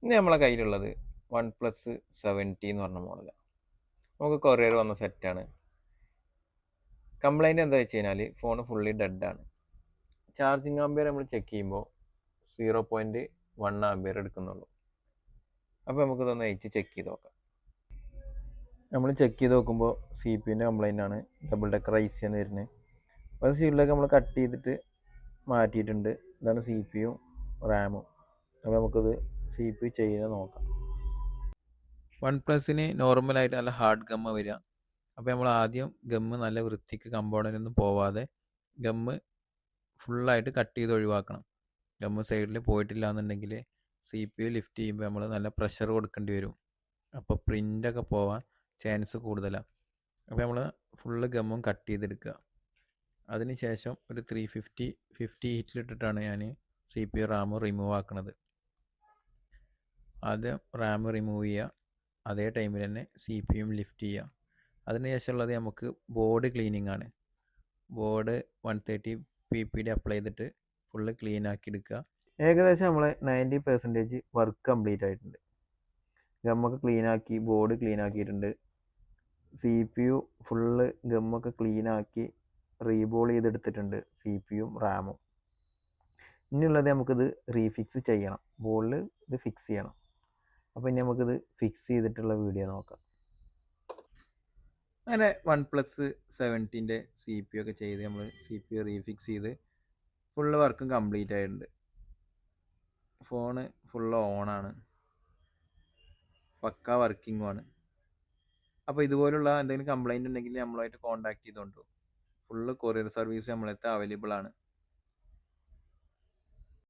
ഇനി നമ്മളെ കയ്യിലുള്ളത് OnePlus 70 എന്ന് പറഞ്ഞ മോഡലാണ്. നമുക്ക് കൊറിയർ വന്ന സെറ്റാണ്. കംപ്ലൈൻറ്റ് എന്താ വെച്ച് കഴിഞ്ഞാൽ ഫോൺ ഫുള്ളി ഡെഡാണ്. ചാർജിങ് ആംബിയർ നമ്മൾ ചെക്ക് ചെയ്യുമ്പോൾ 0.1 ആംബിയർ എടുക്കുന്നുള്ളൂ. അപ്പോൾ നമുക്കിതൊന്ന് അയച്ച് ചെക്ക് ചെയ്ത് നോക്കാം. നമ്മൾ ചെക്ക് ചെയ്ത് നോക്കുമ്പോൾ CPU കംപ്ലൈൻ്റ് ആണ്. ഡബിൾ ഡെക്കർ IC ആണ് വരുന്നത്. അപ്പോൾ സീഡിലൊക്കെ നമ്മൾ കട്ട് ചെയ്തിട്ട് മാറ്റിയിട്ടുണ്ട്. ഇതാണ് CPU റാമും. അപ്പോൾ നമുക്കത് CPU ചെയ്യുന്നത് നോക്കാം. OnePlusന് നോർമലായിട്ട് നല്ല ഹാർഡ് ഗമ്മ വരിക. അപ്പോൾ നമ്മൾ ആദ്യം ഗമ്മ് നല്ല വൃത്തിക്ക് കമ്പോണൻ്റ് ഒന്നും പോവാതെ ഗമ്മ് ഫുള്ളായിട്ട് കട്ട് ചെയ്ത് ഒഴിവാക്കണം. ഗമ്മ് സൈഡിൽ പോയിട്ടില്ല എന്നുണ്ടെങ്കിൽ CPU ലിഫ്റ്റ് ചെയ്യുമ്പോൾ നമ്മൾ നല്ല പ്രഷർ കൊടുക്കേണ്ടി വരും. അപ്പോൾ പ്രിൻ്റൊക്കെ പോവാൻ ചാൻസ് കൂടുതലാണ്. അപ്പോൾ നമ്മൾ ഫുള്ള് ഗമ്മും കട്ട് ചെയ്തെടുക്കുക. അതിന് ശേഷം ഒരു 350 ഹീറ്റിലിട്ടിട്ടാണ് ഞാൻ CPU റാം റിമൂവ് ആക്കുന്നത്. ആദ്യം റാം റിമൂവ് ചെയ്യുക, അതേ ടൈമിൽ തന്നെ CPU ലിഫ്റ്റ് ചെയ്യുക. അതിന് ശേഷമുള്ളത് നമുക്ക് ബോർഡ് ക്ലീനിങ് ആണ്. ബോർഡ് 130 PPD അപ്ലൈ ചെയ്തിട്ട് ഫുള്ള് ക്ലീൻ ആക്കി എടുക്കുക. ഏകദേശം നമ്മളെ 90% വർക്ക് കംപ്ലീറ്റ് ആയിട്ടുണ്ട്. ഗമ്മൊക്കെ ക്ലീൻ ആക്കി, ബോർഡ് ക്ലീൻ ആക്കിയിട്ടുണ്ട്. CPU ഫുള്ള് ഗമ്മൊക്കെ ക്ലീൻ ആക്കി റീബോൾ ചെയ്തെടുത്തിട്ടുണ്ട്, CPUം റാമും. ഇനിയുള്ളത് നമുക്കിത് റീഫിക്സ് ചെയ്യണം. ബോർഡിൽ ഇത് ഫിക്സ് ചെയ്യണം. അപ്പോൾ ഇനി നമുക്കിത് ഫിക്സ് ചെയ്തിട്ടുള്ള വീഡിയോ നോക്കാം. അങ്ങനെ OnePlus 70 CPU ഒക്കെ ചെയ്ത് നമ്മൾ CPU റീഫിക്സ് ചെയ്ത് ഫുള്ള് വർക്കും കംപ്ലീറ്റ് ആയിട്ടുണ്ട്. ഫോണ് ഫുള്ള് ഓണാണ്, പക്കാ വർക്കിങ്ങുമാണ്. അപ്പോൾ ഇതുപോലുള്ള എന്തെങ്കിലും കംപ്ലൈൻറ്റ് ഉണ്ടെങ്കിൽ നമ്മളുമായിട്ട് കോൺടാക്ട് ചെയ്തുകൊണ്ടു. ഫുള്ള് കൊറിയർ സർവീസ് നമ്മളടുത്ത് അവൈലബിൾ ആണ്.